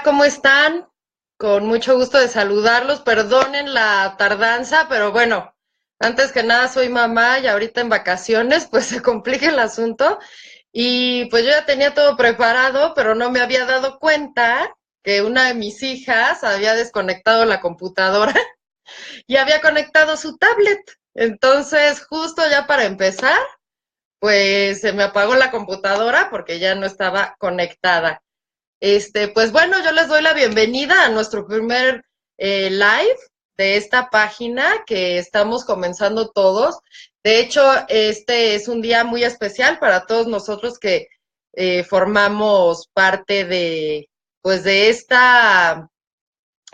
¿Cómo están? Con mucho gusto de saludarlos. Perdonen la tardanza, pero bueno, antes que nada soy mamá y ahorita en vacaciones, pues se complica el asunto. Y pues yo ya tenía todo preparado, pero no me había dado cuenta que una de mis hijas había desconectado la computadora y había conectado su tablet. Entonces, justo ya para empezar, pues se me apagó la computadora porque ya no estaba conectada. Pues bueno, yo les doy la bienvenida a nuestro primer live de esta página que estamos comenzando todos. De hecho, este es un día muy especial para todos nosotros que formamos parte pues, de esta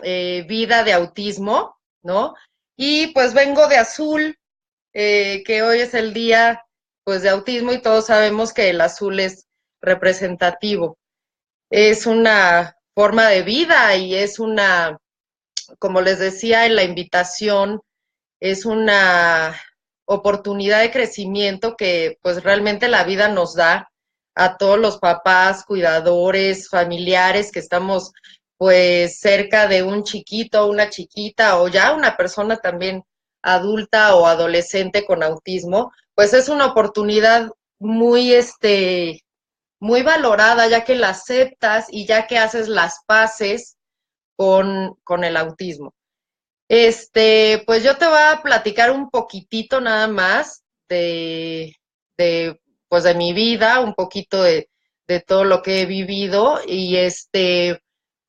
vida de autismo, ¿no? Y pues vengo de azul, que hoy es el día, pues, de autismo y todos sabemos que el azul es representativo. Es una forma de vida y es una, como les decía en la invitación, es una oportunidad de crecimiento que pues realmente la vida nos da a todos los papás, cuidadores, familiares que estamos pues cerca de un chiquito, una chiquita o ya una persona también adulta o adolescente con autismo, pues es una oportunidad muy muy valorada, ya que la aceptas y ya que haces las paces con el autismo. Pues yo te voy a platicar un poquitito nada más de pues de mi vida, un poquito de todo lo que he vivido y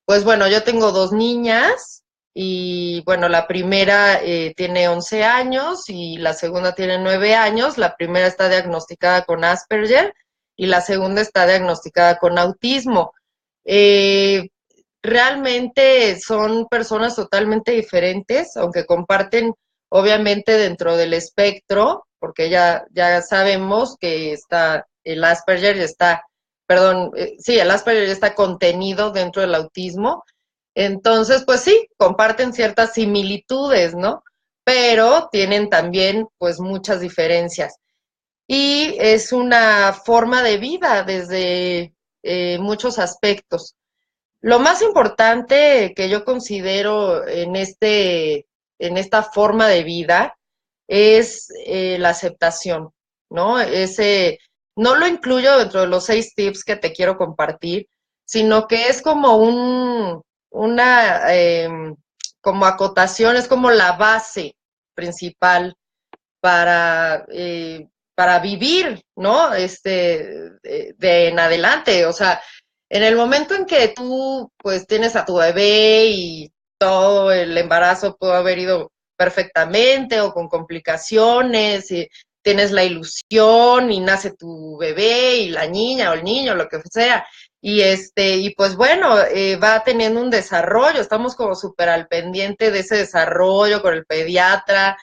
pues bueno, yo tengo dos niñas y bueno, la primera tiene 11 años y la segunda tiene 9 años. La primera está diagnosticada con Asperger y la segunda está diagnosticada con autismo. Eh, Realmente son personas totalmente diferentes, aunque comparten obviamente dentro del espectro, porque ya sabemos que está el Asperger y está, perdón, sí, el Asperger ya está contenido dentro del autismo. Entonces, pues sí, comparten ciertas similitudes, ¿no? Pero tienen también pues muchas diferencias. Y es una forma de vida desde muchos aspectos. Lo más importante que yo considero en esta forma de vida es la aceptación, ¿no? No lo incluyo dentro de los 6 tips que te quiero compartir, sino que es como una, como acotación, es como la base principal para vivir, ¿no? De en adelante, o sea, en el momento en que tú pues tienes a tu bebé y todo el embarazo pudo haber ido perfectamente o con complicaciones y tienes la ilusión y nace tu bebé y la niña o el niño, lo que sea. Y pues bueno, va teniendo un desarrollo, estamos como súper al pendiente de ese desarrollo con el pediatra,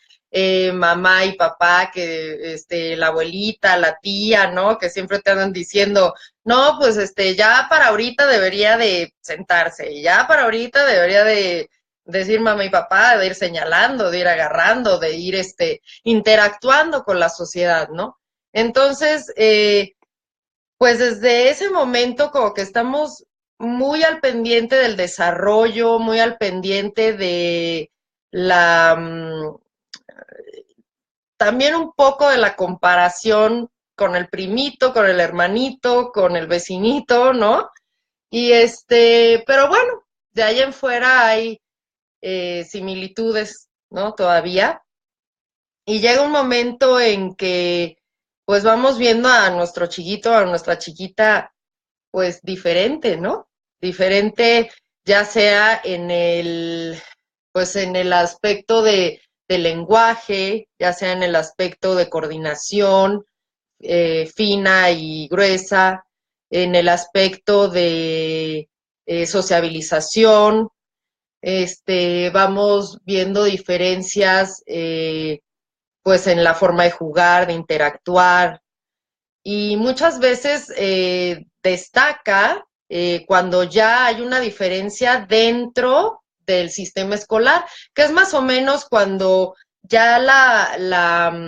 mamá y papá, que la abuelita, la tía, ¿no? Que siempre te andan diciendo, no, pues ya para ahorita debería de sentarse, ya para ahorita debería de decir mamá y papá, de ir señalando, de ir agarrando, de ir interactuando con la sociedad, ¿no? Entonces, pues desde ese momento como que estamos muy al pendiente del desarrollo, muy al pendiente de la también un poco de la comparación con el primito, con el hermanito, con el vecinito, ¿no? Pero bueno, de ahí en fuera hay similitudes, ¿no? Todavía. Y llega un momento en que pues vamos viendo a nuestro chiquito, a nuestra chiquita, pues diferente, ¿no? Diferente, ya sea pues en el aspecto de lenguaje, ya sea en el aspecto de coordinación fina y gruesa, en el aspecto de sociabilización, vamos viendo diferencias pues en la forma de jugar, de interactuar, y muchas veces destaca cuando ya hay una diferencia dentro del sistema escolar, que es más o menos cuando ya la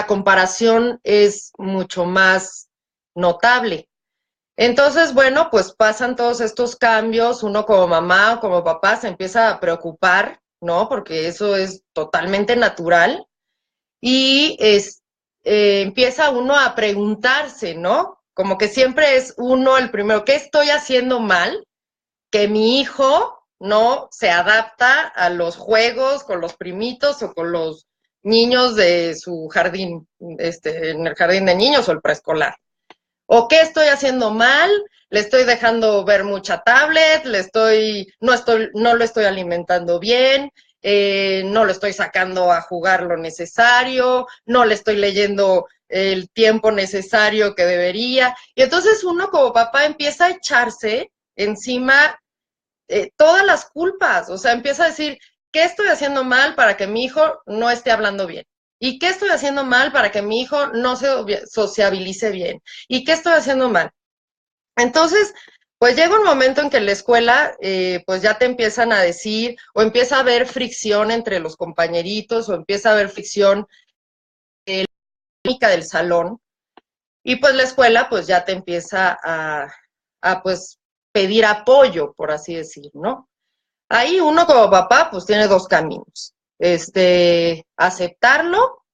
comparación es mucho más notable. Entonces, bueno, pues pasan todos estos cambios, uno como mamá o como papá se empieza a preocupar, ¿no? Porque eso es totalmente natural y empieza uno a preguntarse, ¿no? Como que siempre es uno el primero, ¿qué estoy haciendo mal? Que mi hijo no se adapta a los juegos con los primitos o con los niños de su jardín, en el jardín de niños o el preescolar. ¿O qué estoy haciendo mal? Le estoy dejando ver mucha tablet, no lo estoy alimentando bien, no lo estoy sacando a jugar lo necesario, no le estoy leyendo el tiempo necesario que debería. Y entonces uno como papá empieza a echarse encima todas las culpas, o sea, empieza a decir, ¿qué estoy haciendo mal para que mi hijo no esté hablando bien? ¿Y qué estoy haciendo mal para que mi hijo no se sociabilice bien? ¿Y qué estoy haciendo mal? Entonces, pues llega un momento en que en la escuela, pues ya te empiezan a decir, o empieza a haber fricción entre los compañeritos, o empieza a haber fricción del salón, y pues la escuela, pues ya te empieza pues pedir apoyo, por así decir, ¿no? Ahí uno como papá, pues tiene dos caminos. Aceptarlo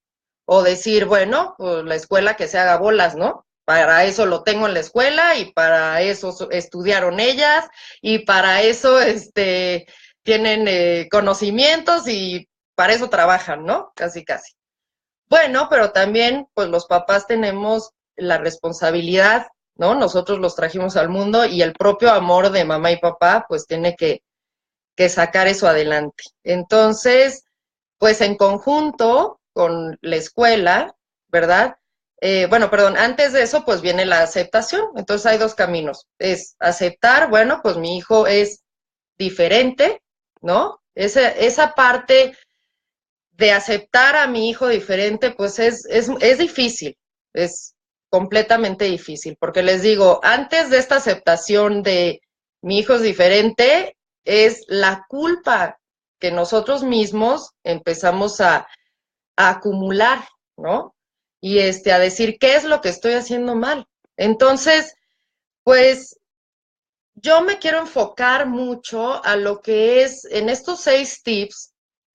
o decir, bueno, pues la escuela que se haga bolas, ¿no? Para eso lo tengo en la escuela y para eso estudiaron ellas y para eso tienen conocimientos y para eso trabajan, ¿no? Casi, casi. Bueno, pero también, pues los papás tenemos la responsabilidad, ¿no? Nosotros los trajimos al mundo y el propio amor de mamá y papá, pues tiene que sacar eso adelante. Entonces, pues en conjunto con la escuela, ¿verdad? Bueno, perdón, antes de eso, pues viene la aceptación. Entonces hay dos caminos. Es aceptar, bueno, pues mi hijo es diferente, ¿no? Esa parte de aceptar a mi hijo diferente, pues es difícil, es completamente difícil, porque les digo, antes de esta aceptación de mi hijo es diferente, es la culpa que nosotros mismos empezamos a acumular, ¿no? Y a decir, ¿qué es lo que estoy haciendo mal? Entonces, pues yo me quiero enfocar mucho a lo que es en estos 6 tips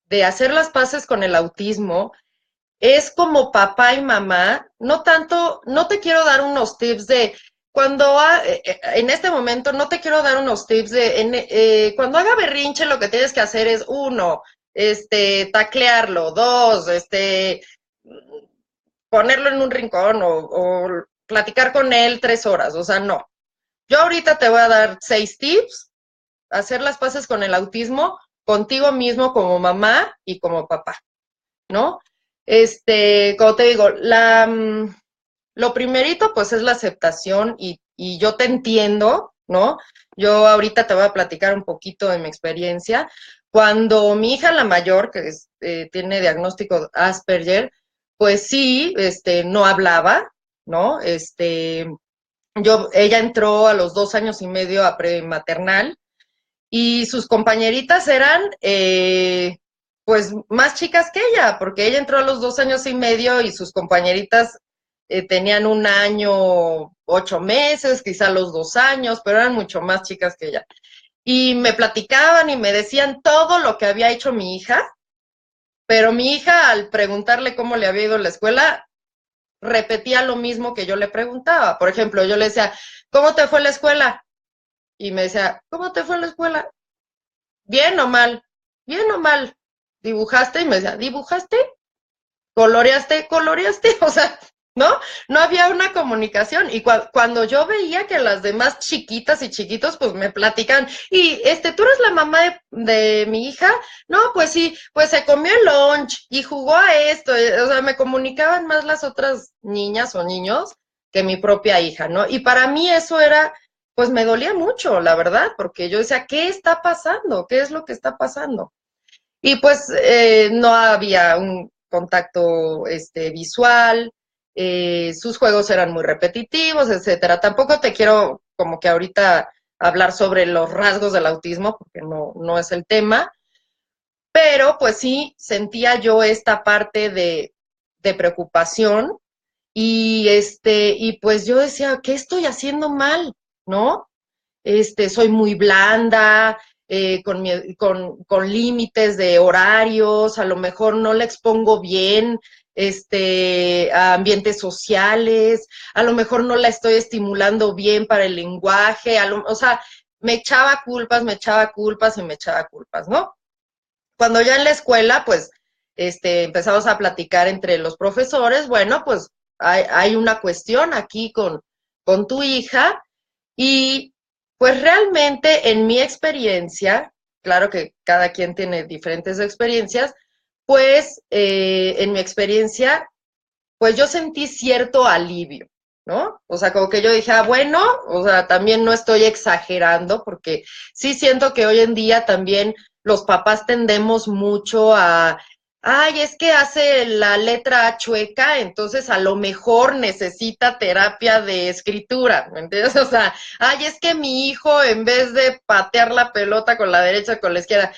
de hacer las paces con el autismo, es como papá y mamá, no tanto, no te quiero dar unos tips de en este momento no te quiero dar unos tips de cuando haga berrinche lo que tienes que hacer es uno, taclearlo, dos, ponerlo en un rincón o platicar con él 3 horas, o sea, no. Yo ahorita te voy a dar 6 tips, hacer las paces con el autismo, contigo mismo como mamá y como papá, ¿no? Como te digo, lo primerito pues es la aceptación y yo te entiendo, ¿no? Yo ahorita te voy a platicar un poquito de mi experiencia. Cuando mi hija la mayor, que tiene diagnóstico Asperger, pues sí, no hablaba, ¿no? Ella entró a los 2 años y medio a prematernal y sus compañeritas eran pues más chicas que ella, porque ella entró a los 2 años y medio y sus compañeritas tenían 1 año, 8 meses, quizá los 2 años, pero eran mucho más chicas que ella. Y me platicaban y me decían todo lo que había hecho mi hija, pero mi hija al preguntarle cómo le había ido en la escuela, repetía lo mismo que yo le preguntaba. Por ejemplo, yo le decía, ¿cómo te fue en la escuela? Y me decía, ¿cómo te fue en la escuela? Bien o mal, bien o mal. ¿Dibujaste? Y me decía, ¿dibujaste? ¿Coloreaste? ¿Coloreaste? O sea, ¿no? No había una comunicación. Y cuando yo veía que las demás chiquitas y chiquitos, pues me platican, y tú eres la mamá de mi hija, no, pues sí, pues se comió el lunch y jugó a esto. O sea, me comunicaban más las otras niñas o niños que mi propia hija, ¿no? Y para mí eso era, pues me dolía mucho, la verdad, porque yo decía, ¿qué está pasando? ¿Qué es lo que está pasando? Y pues no había un contacto visual, sus juegos eran muy repetitivos, etcétera. Tampoco te quiero como que ahorita hablar sobre los rasgos del autismo, porque no es el tema, pero pues sí sentía yo esta parte de preocupación y pues yo decía, ¿qué estoy haciendo mal? ¿No? Soy muy blanda, con límites de horarios, a lo mejor no la expongo bien, a ambientes sociales, a lo mejor no la estoy estimulando bien para el lenguaje, o sea, me echaba culpas, me echaba culpas y me echaba culpas, ¿no? Cuando ya en la escuela, pues, empezamos a platicar entre los profesores, bueno, pues hay una cuestión aquí con tu hija y pues realmente en mi experiencia, claro que cada quien tiene diferentes experiencias, pues en mi experiencia, pues yo sentí cierto alivio, ¿no? O sea, como que yo dije, ah, bueno, o sea, también no estoy exagerando, porque sí siento que hoy en día también los papás tendemos mucho a, ay, es que hace la letra chueca, entonces a lo mejor necesita terapia de escritura, ¿me entiendes? O sea, ay, es que mi hijo en vez de patear la pelota con la derecha, con la izquierda,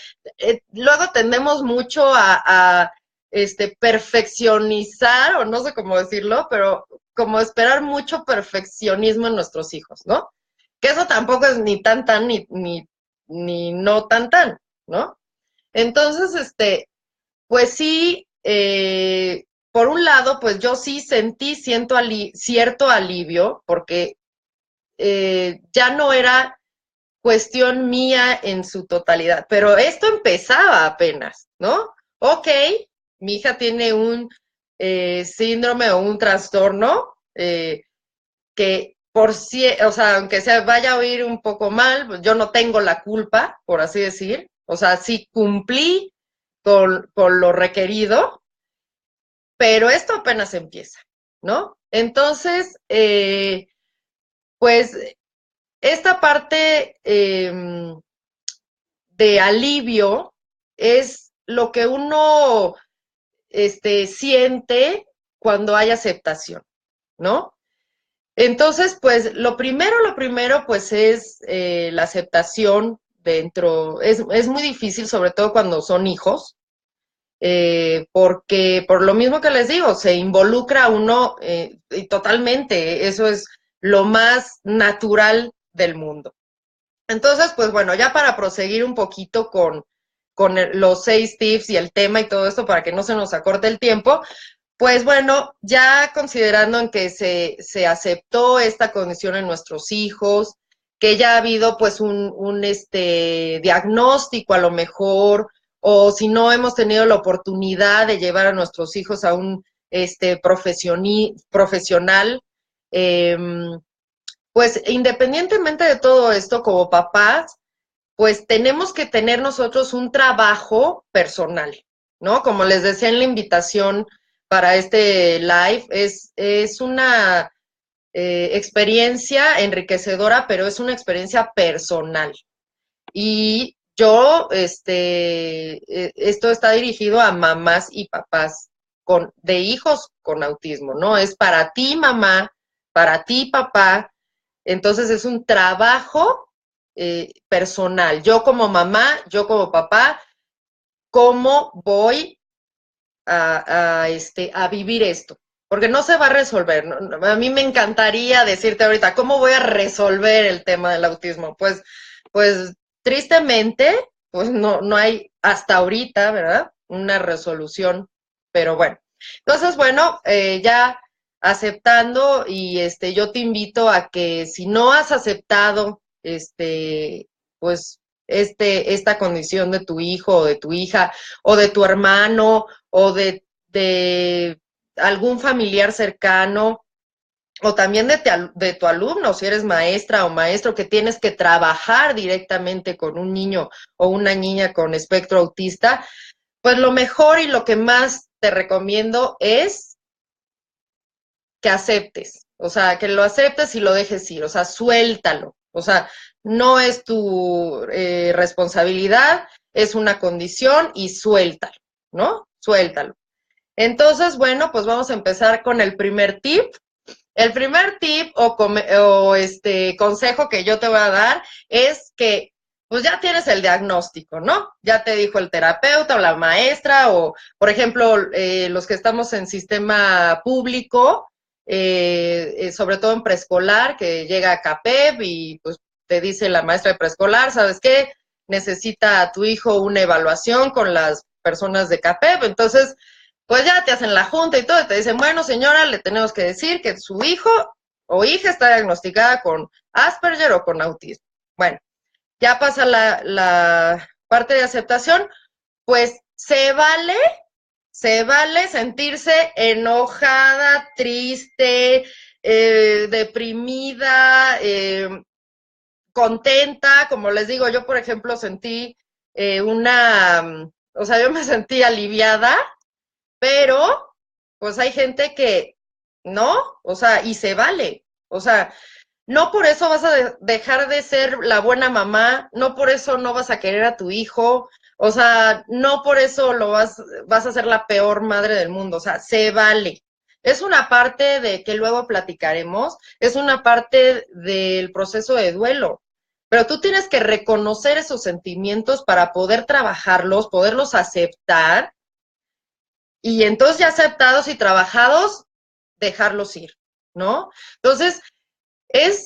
luego tendemos mucho a perfeccionizar, o no sé cómo decirlo, pero como esperar mucho perfeccionismo en nuestros hijos, ¿no? Que eso tampoco es ni tan tan, ni no tan tan, ¿no? Entonces, pues sí, por un lado, pues yo sí sentí cierto alivio, porque ya no era cuestión mía en su totalidad, pero esto empezaba apenas, ¿no? Ok, mi hija tiene un síndrome o un trastorno que o sea, aunque se vaya a oír un poco mal, pues yo no tengo la culpa, por así decir, o sea, sí cumplí con lo requerido, pero esto apenas empieza, ¿no? Entonces, pues esta parte de alivio es lo que uno siente cuando hay aceptación, ¿no? Entonces, pues lo primero, pues es la aceptación dentro, es muy difícil, sobre todo cuando son hijos, porque por lo mismo que les digo, se involucra uno y totalmente, eso es lo más natural del mundo. Entonces, pues bueno, ya para proseguir un poquito con los 6 tips y el tema y todo esto para que no se nos acorte el tiempo, pues bueno, ya considerando en que se aceptó esta condición en nuestros hijos, que ya ha habido pues un diagnóstico a lo mejor, o si no hemos tenido la oportunidad de llevar a nuestros hijos a un profesional, eh, pues independientemente de todo esto, como papás, pues tenemos que tener nosotros un trabajo personal, ¿no? Como les decía en la invitación para este live, es una experiencia enriquecedora, pero es una experiencia personal. Y yo, esto está dirigido a mamás y papás de hijos con autismo, ¿no? Es para ti, mamá, para ti, papá. Entonces es un trabajo personal. Yo como mamá, yo como papá, ¿cómo voy a vivir esto? Porque no se va a resolver. ¿No? A mí me encantaría decirte ahorita, ¿cómo voy a resolver el tema del autismo? Pues tristemente, pues no hay hasta ahorita, ¿verdad? Una resolución, pero bueno. Entonces, bueno, ya aceptando y yo te invito a que si no has aceptado pues esta condición de tu hijo o de tu hija o de tu hermano o de algún familiar cercano o también de tu alumno, si eres maestra o maestro que tienes que trabajar directamente con un niño o una niña con espectro autista, pues lo mejor y lo que más te recomiendo es que aceptes, o sea, que lo aceptes y lo dejes ir, o sea, suéltalo, o sea, no es tu responsabilidad, es una condición y suéltalo, ¿no? Suéltalo. Entonces, bueno, pues vamos a empezar con el primer tip. El primer tip o consejo que yo te voy a dar es que pues ya tienes el diagnóstico, ¿no? Ya te dijo el terapeuta o la maestra o, por ejemplo, los que estamos en sistema público, sobre todo en preescolar, que llega a CAPEB y pues te dice la maestra de preescolar, ¿sabes qué? Necesita a tu hijo una evaluación con las personas de CAPEB, entonces pues ya te hacen la junta y todo, y te dicen, bueno, señora, le tenemos que decir que su hijo o hija está diagnosticada con Asperger o con autismo. Bueno, ya pasa la parte de aceptación, pues se vale sentirse enojada, triste, deprimida, contenta, como les digo, yo por ejemplo sentí o sea, yo me sentí aliviada, pero pues hay gente que no, o sea, y se vale, o sea, no por eso vas a dejar de ser la buena mamá, no por eso no vas a querer a tu hijo, o sea, no por eso vas a ser la peor madre del mundo, o sea, se vale. Es una parte de que luego platicaremos, es una parte del proceso de duelo, pero tú tienes que reconocer esos sentimientos para poder trabajarlos, poderlos aceptar y entonces ya aceptados y trabajados, dejarlos ir, ¿no? Entonces, es,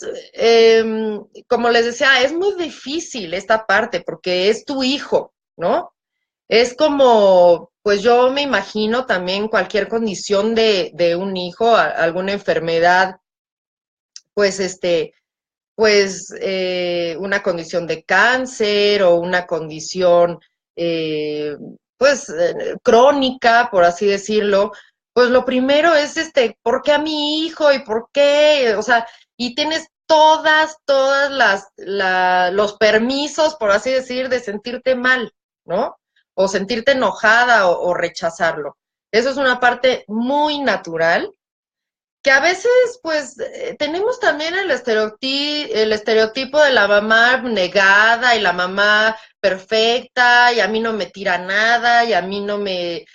como les decía, es muy difícil esta parte porque es tu hijo, ¿no? Es como, pues yo me imagino también cualquier condición de un hijo, alguna enfermedad, pues una condición de cáncer o una condición, pues, crónica, por así decirlo, pues lo primero es, ¿por qué a mi hijo y por qué? O sea, y tienes todas los permisos, por así decir, de sentirte mal, ¿no? O sentirte enojada o rechazarlo. Eso es una parte muy natural que a veces, pues, tenemos también el estereotipo de la mamá negada y la mamá perfecta, y a mí no me tira nada, y a mí no me,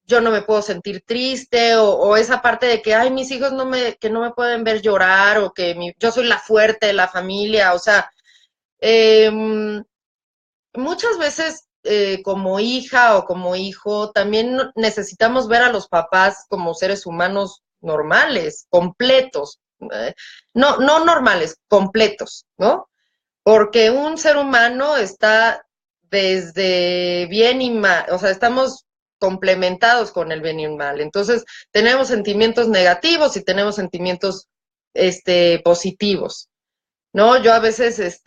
yo no me puedo sentir triste, o esa parte de que, ay, mis hijos que no me pueden ver llorar, o que yo soy la fuerte de la familia, o sea, eh, muchas veces como hija o como hijo, también necesitamos ver a los papás como seres humanos normales, completos, no normales, completos, ¿no? Porque un ser humano está desde bien y mal, o sea, estamos complementados con el bien y el mal. Entonces, tenemos sentimientos negativos y tenemos sentimientos positivos, ¿no? Yo a veces,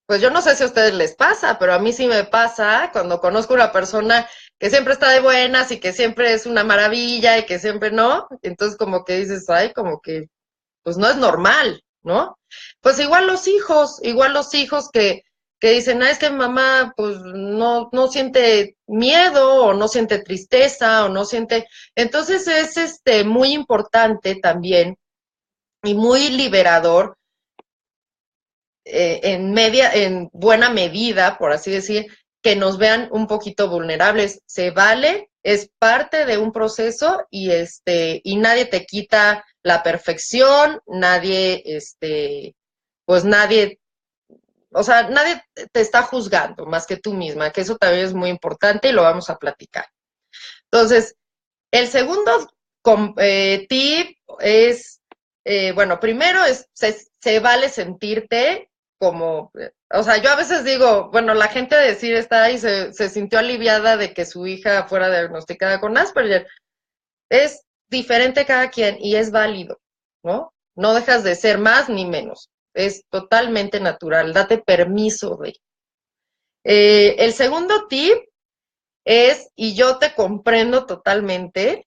pues yo no sé si a ustedes les pasa, pero a mí sí me pasa cuando conozco una persona que siempre está de buenas y que siempre es una maravilla y que siempre no, entonces como que dices, ay, como que, pues no es normal, ¿no? Pues igual los hijos que dicen, ah, es que mamá, pues no siente miedo o no siente tristeza o no siente, entonces es muy importante también y muy liberador en buena medida, por así decir, que nos vean un poquito vulnerables. Se vale, es parte de un proceso y nadie te quita la perfección, pues nadie, o sea, nadie te está juzgando más que tú misma, que eso también es muy importante y lo vamos a platicar. Entonces, el segundo tip es, bueno, primero se vale sentirte como, o sea, yo a veces digo, bueno, la gente decir está ahí, se sintió aliviada de que su hija fuera diagnosticada con Asperger. Es diferente cada quien y es válido, ¿no? No dejas de ser más ni menos. Es totalmente natural. Date permiso de. El segundo tip es, y yo te comprendo totalmente,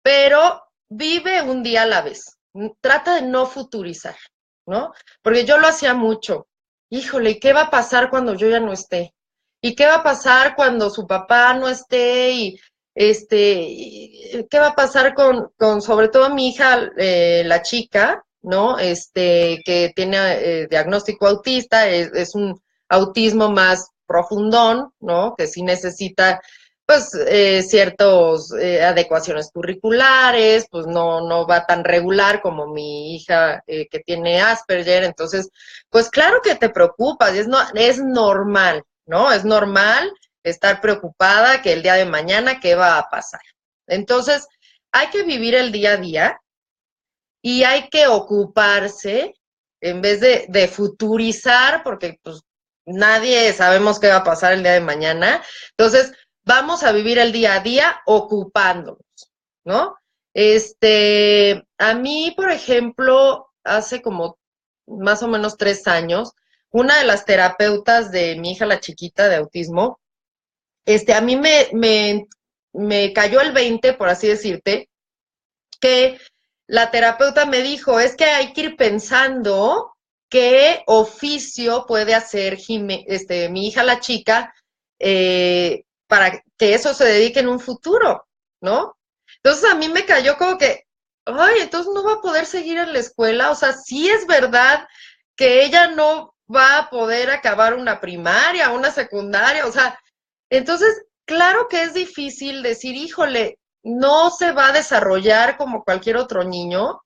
pero vive un día a la vez. Trata de no futurizar, ¿no? Porque yo lo hacía mucho. Híjole, ¿y qué va a pasar cuando yo ya no esté? ¿Y qué va a pasar cuando su papá no esté? ¿Qué va a pasar con sobre todo mi hija, la chica, ¿no? Que tiene diagnóstico autista, es un autismo más profundón, ¿no? Que sí necesita pues ciertas adecuaciones curriculares, pues no va tan regular como mi hija que tiene Asperger, entonces, pues claro que te preocupas, es normal, ¿no? Es normal estar preocupada que el día de mañana qué va a pasar. Entonces, hay que vivir el día a día y hay que ocuparse en vez de futurizar, porque pues nadie sabemos qué va a pasar el día de mañana. Entonces, vamos a vivir el día a día ocupándonos, ¿no? A mí, por ejemplo, hace como más o menos 3 años, una de las terapeutas de mi hija, la chiquita de autismo, a mí me cayó el 20, por así decirte, que la terapeuta me dijo, es que hay que ir pensando qué oficio puede hacer mi hija la chica para que eso se dedique en un futuro, ¿no? Entonces a mí me cayó como que, ay, entonces no va a poder seguir en la escuela, o sea, sí es verdad que ella no va a poder acabar una primaria, una secundaria, o sea, entonces, claro que es difícil decir, híjole, no se va a desarrollar como cualquier otro niño,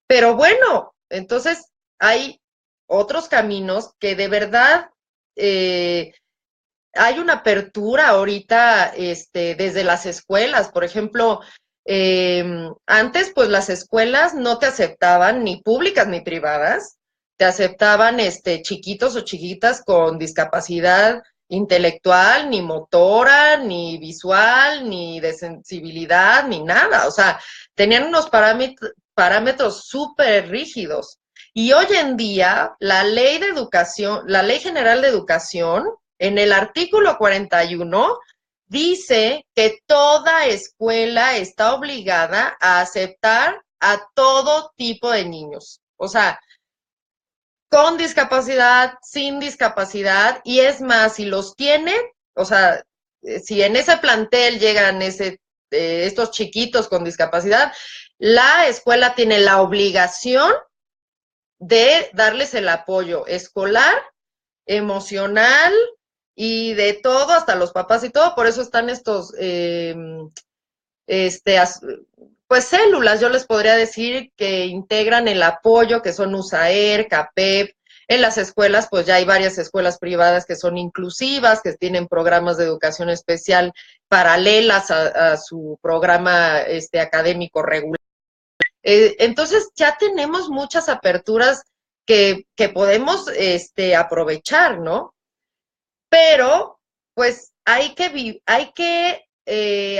pero bueno, entonces hay otros caminos que de verdad hay una apertura ahorita desde las escuelas. Por ejemplo, antes pues las escuelas no te aceptaban, ni públicas ni privadas, te aceptaban chiquitos o chiquitas con discapacidad intelectual, ni motora, ni visual, ni de sensibilidad, ni nada. O sea, tenían unos parámetros súper rígidos. Y hoy en día, la ley de educación, la Ley General de Educación, en el artículo 41, dice que toda escuela está obligada a aceptar a todo tipo de niños. O sea, con discapacidad, sin discapacidad, y es más, si los tienen, o sea, si en ese plantel llegan estos chiquitos con discapacidad, la escuela tiene la obligación de darles el apoyo escolar, emocional y de todo, hasta los papás y todo. Por eso están estos este, pues células, yo les podría decir, que integran el apoyo, que son USAER, CAPEP. En las escuelas, pues ya hay varias escuelas privadas que son inclusivas, que tienen programas de educación especial paralelas a su programa académico regular. Entonces ya tenemos muchas aperturas que podemos aprovechar, ¿no? Pero pues hay que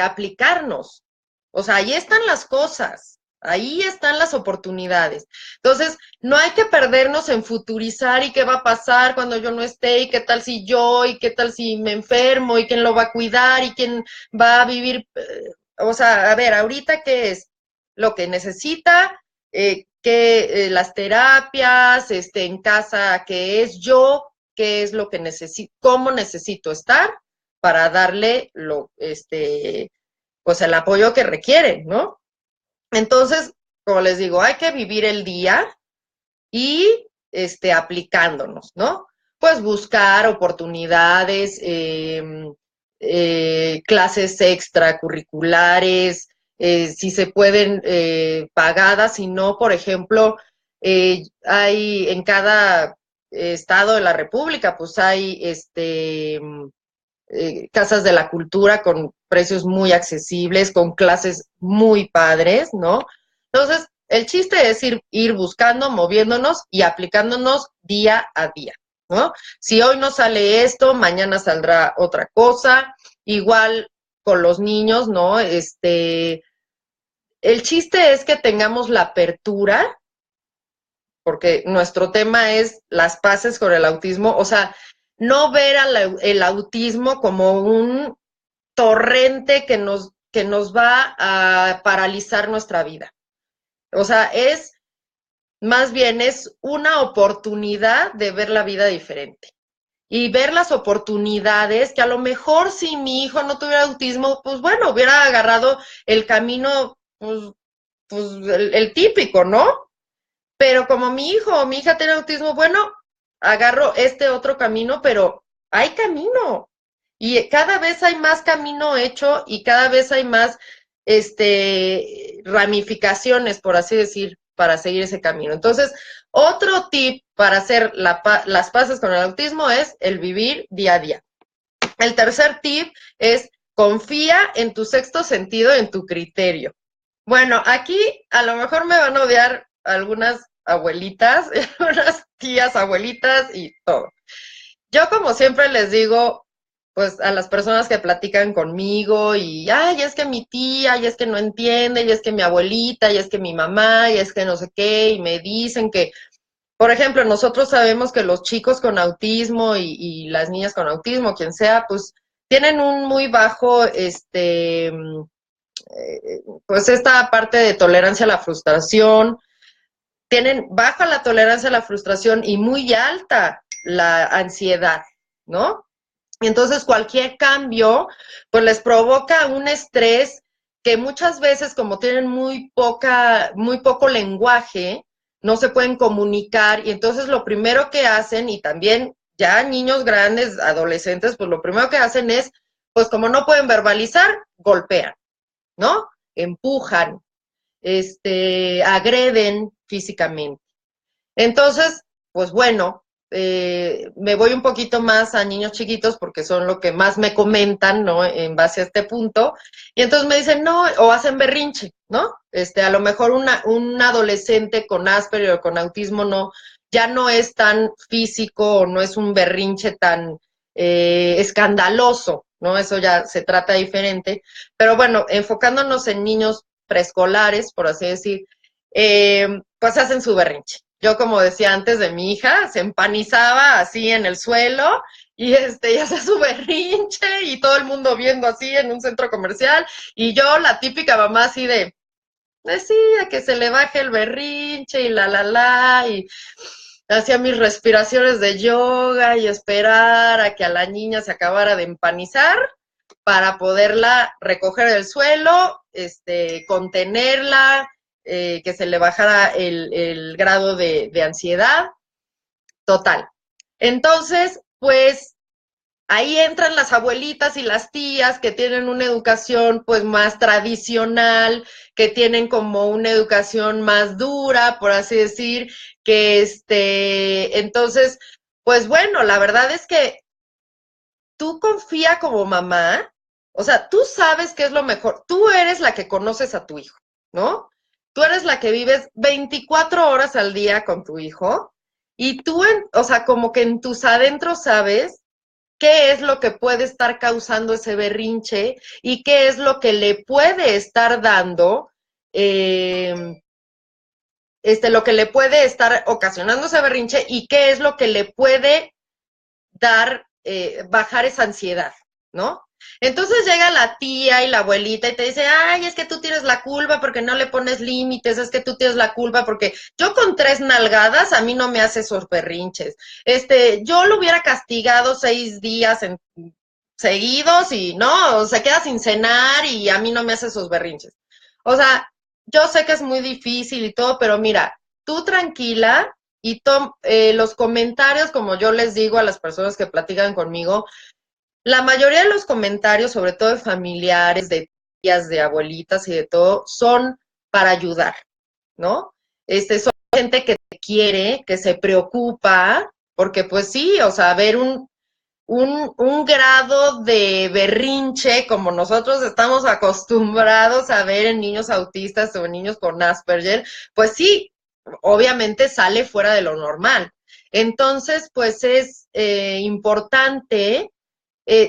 aplicarnos. O sea, ahí están las cosas, ahí están las oportunidades. Entonces, no hay que perdernos en futurizar y qué va a pasar cuando yo no esté y qué tal si yo y qué tal si me enfermo y quién lo va a cuidar y quién va a vivir. O sea, a ver, ahorita qué es lo que necesita, las terapias, en casa, qué es yo, qué es lo que necesito, cómo necesito estar para darle pues el apoyo que requieren, ¿no? Entonces, como les digo, hay que vivir el día y aplicándonos, ¿no? Pues buscar oportunidades, clases extracurriculares, si se pueden pagadas, si no, por ejemplo, hay en cada estado de la República, pues hay casas de la cultura con precios muy accesibles, con clases muy padres, ¿no? Entonces, el chiste es ir buscando, moviéndonos y aplicándonos día a día, ¿no? Si hoy no sale esto, mañana saldrá otra cosa. Igual con los niños, ¿no? El chiste es que tengamos la apertura, porque nuestro tema es las paces con el autismo, o sea, no ver el autismo como un torrente que nos va a paralizar nuestra vida. O sea, más bien es una oportunidad de ver la vida diferente y ver las oportunidades que a lo mejor si mi hijo no tuviera autismo, pues bueno, hubiera agarrado el camino, pues el típico, ¿no? Pero como mi hijo o mi hija tiene autismo, bueno, agarro este otro camino, pero hay camino. Y cada vez hay más camino hecho y cada vez hay más ramificaciones, por así decir, para seguir ese camino. Entonces, otro tip para hacer las paces con el autismo es el vivir día a día. El tercer tip es confía en tu sexto sentido, en tu criterio. Bueno, aquí a lo mejor me van a odiar algunas abuelitas, algunas tías, abuelitas y todo. Yo como siempre les digo, pues a las personas que platican conmigo y, ay, es que mi tía, y es que no entiende, y es que mi abuelita, y es que mi mamá, y es que no sé qué, y me dicen que, por ejemplo, nosotros sabemos que los chicos con autismo y las niñas con autismo, quien sea, pues tienen un muy bajo, pues esta parte de tolerancia a la frustración, tienen baja la tolerancia a la frustración y muy alta la ansiedad, ¿no? Entonces cualquier cambio, pues les provoca un estrés que muchas veces, como tienen muy poco lenguaje, no se pueden comunicar y entonces lo primero que hacen, y también ya niños grandes, adolescentes, pues lo primero que hacen es, pues como no pueden verbalizar, golpean, ¿no? Empujan, agreden físicamente. Entonces, pues bueno, me voy un poquito más a niños chiquitos porque son lo que más me comentan, ¿no? En base a este punto. Y entonces me dicen, no, o hacen berrinche, ¿no? A lo mejor un adolescente con Asperger o con autismo no, ya no es tan físico o no es un berrinche tan escandaloso, ¿no? Eso ya se trata diferente. Pero bueno, enfocándonos en niños preescolares, por así decir, pues hacen su berrinche. Yo, como decía antes de mi hija, se empanizaba así en el suelo y hacía su berrinche y todo el mundo viendo así en un centro comercial y yo, la típica mamá así de, decía que se le baje el berrinche y y hacía mis respiraciones de yoga y esperar a que a la niña se acabara de empanizar para poderla recoger del suelo, contenerla, que se le bajara el grado de ansiedad. Total. Entonces, pues ahí entran las abuelitas y las tías que tienen una educación pues más tradicional, que tienen como una educación más dura, por así decir, que entonces, pues bueno, la verdad es que tú confía como mamá, o sea, tú sabes qué es lo mejor, tú eres la que conoces a tu hijo, ¿no? Tú eres la que vives 24 horas al día con tu hijo y tú, o sea, como que en tus adentros sabes qué es lo que puede estar causando ese berrinche y qué es lo que le puede estar dando, eh, lo que le puede estar ocasionando ese berrinche y qué es lo que le puede dar, bajar esa ansiedad, ¿no? Entonces llega la tía y la abuelita y te dice, ay, es que tú tienes la culpa porque no le pones límites, es que tú tienes la culpa porque yo con 3 nalgadas a mí no me hace esos berrinches. Yo lo hubiera castigado 6 días seguidos y no, se queda sin cenar y a mí no me hace esos berrinches. O sea, yo sé que es muy difícil y todo, pero mira, tú tranquila y los comentarios, como yo les digo a las personas que platican conmigo, la mayoría de los comentarios, sobre todo de familiares, de tías, de abuelitas y de todo, son para ayudar, ¿no? Son gente que te quiere, que se preocupa, porque pues sí, o sea, ver un grado de berrinche como nosotros estamos acostumbrados a ver en niños autistas o en niños con Asperger, pues sí, obviamente sale fuera de lo normal. Entonces, pues es importante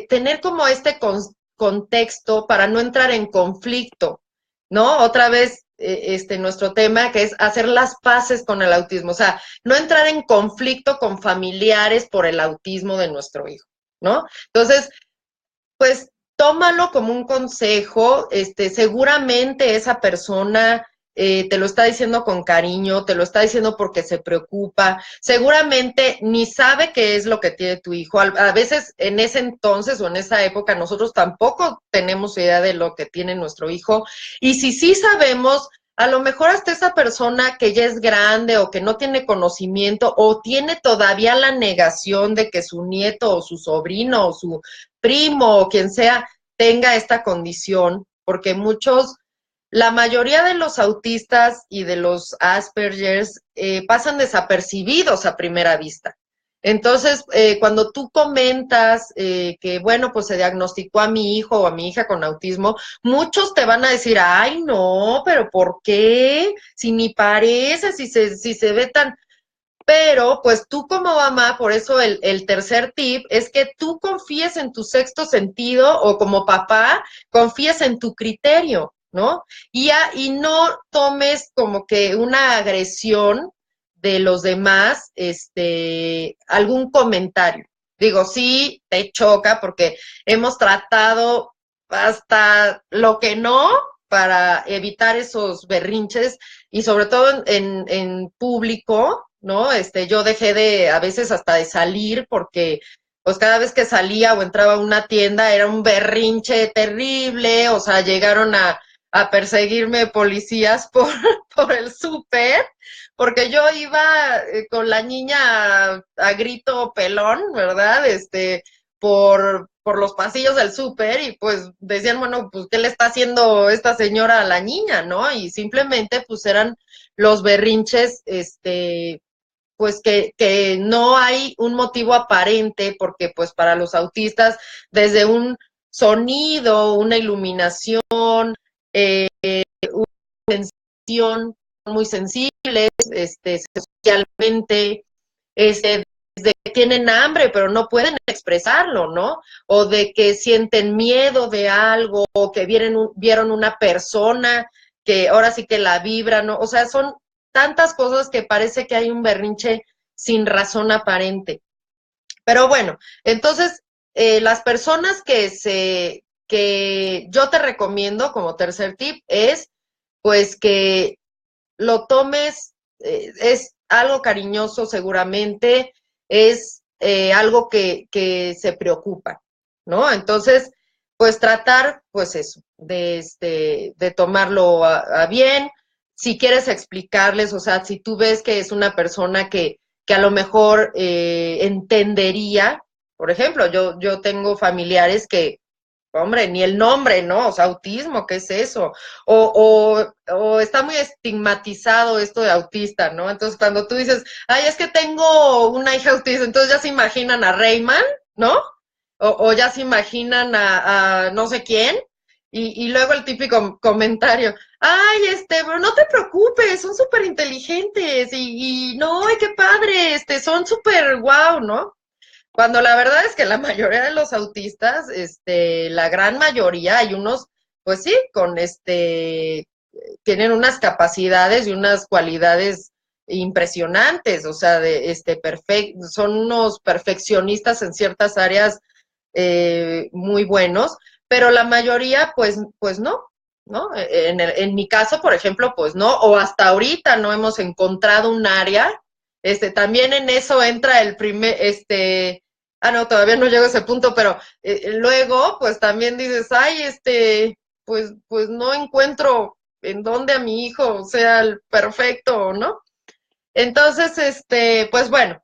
tener como contexto para no entrar en conflicto, ¿no? Otra vez, nuestro tema que es hacer las paces con el autismo, o sea, no entrar en conflicto con familiares por el autismo de nuestro hijo, ¿no? Entonces, pues tómalo como un consejo, seguramente esa persona te lo está diciendo con cariño, te lo está diciendo porque se preocupa, seguramente ni sabe qué es lo que tiene tu hijo. A veces en ese entonces o en esa época nosotros tampoco tenemos idea de lo que tiene nuestro hijo y si sí sabemos, a lo mejor hasta esa persona que ya es grande o que no tiene conocimiento o tiene todavía la negación de que su nieto o su sobrino o su primo o quien sea tenga esta condición, porque la mayoría de los autistas y de los Aspergers pasan desapercibidos a primera vista. Entonces, cuando tú comentas que, bueno, pues se diagnosticó a mi hijo o a mi hija con autismo, muchos te van a decir, ay, no, pero ¿por qué? Si ni parece, si se ve tan... Pero, pues tú como mamá, por eso el tercer tip es que tú confíes en tu sexto sentido o como papá, confíes en tu criterio, ¿no? Y no tomes como que una agresión de los demás, algún comentario. Digo, sí, te choca porque hemos tratado hasta lo que no para evitar esos berrinches y sobre todo en público, ¿no? Yo dejé de, a veces hasta de salir porque pues cada vez que salía o entraba a una tienda era un berrinche terrible, o sea, llegaron a perseguirme policías por, por el súper, porque yo iba con la niña a grito pelón, ¿verdad? Por los pasillos del súper y pues decían, bueno, pues, ¿qué le está haciendo esta señora a la niña, no? Y simplemente pues eran los berrinches, pues que no hay un motivo aparente, porque pues para los autistas, desde un sonido, una iluminación, son muy sensibles, socialmente, desde que tienen hambre, pero no pueden expresarlo, ¿no? O de que sienten miedo de algo, o que vieron una persona que ahora sí que la vibra, ¿no? O sea, son tantas cosas que parece que hay un berrinche sin razón aparente. Pero bueno, entonces, las personas que yo te recomiendo como tercer tip es, pues, que lo tomes, es algo cariñoso seguramente, es algo que se preocupa, ¿no? Entonces, pues tratar, pues eso, de tomarlo a bien. Si quieres explicarles, o sea, si tú ves que es una persona que a lo mejor entendería, por ejemplo, yo tengo familiares que hombre, ni el nombre, ¿no? O sea, autismo, ¿qué es eso? O está muy estigmatizado esto de autista, ¿no? Entonces, cuando tú dices, ay, es que tengo una hija autista, entonces ya se imaginan a Rayman, ¿no? O ya se imaginan a no sé quién, y luego el típico comentario, ay, pero no te preocupes, son súper inteligentes, y no, ay, qué padre, son súper guau, ¿no? Cuando la verdad es que la mayoría de los autistas, la gran mayoría, hay unos, pues sí, tienen unas capacidades y unas cualidades impresionantes, o sea, son unos perfeccionistas en ciertas áreas muy buenos, pero la mayoría, pues no, ¿no? En mi caso, por ejemplo, pues no, o hasta ahorita no hemos encontrado un área, también en eso entra el primer, no, todavía no llego a ese punto, pero luego, pues también dices, ay, pues no encuentro en dónde a mi hijo sea el perfecto, ¿no? Entonces, pues bueno,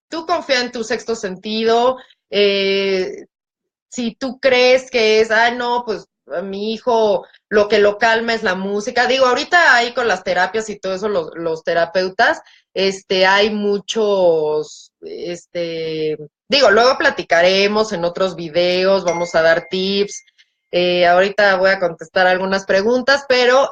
tú confía en tu sexto sentido, si tú crees que es, no, pues a mi hijo lo que lo calma es la música. Digo, ahorita hay con las terapias y todo eso, los terapeutas, hay muchos, digo, luego platicaremos en otros videos, vamos a dar tips. Ahorita voy a contestar algunas preguntas, pero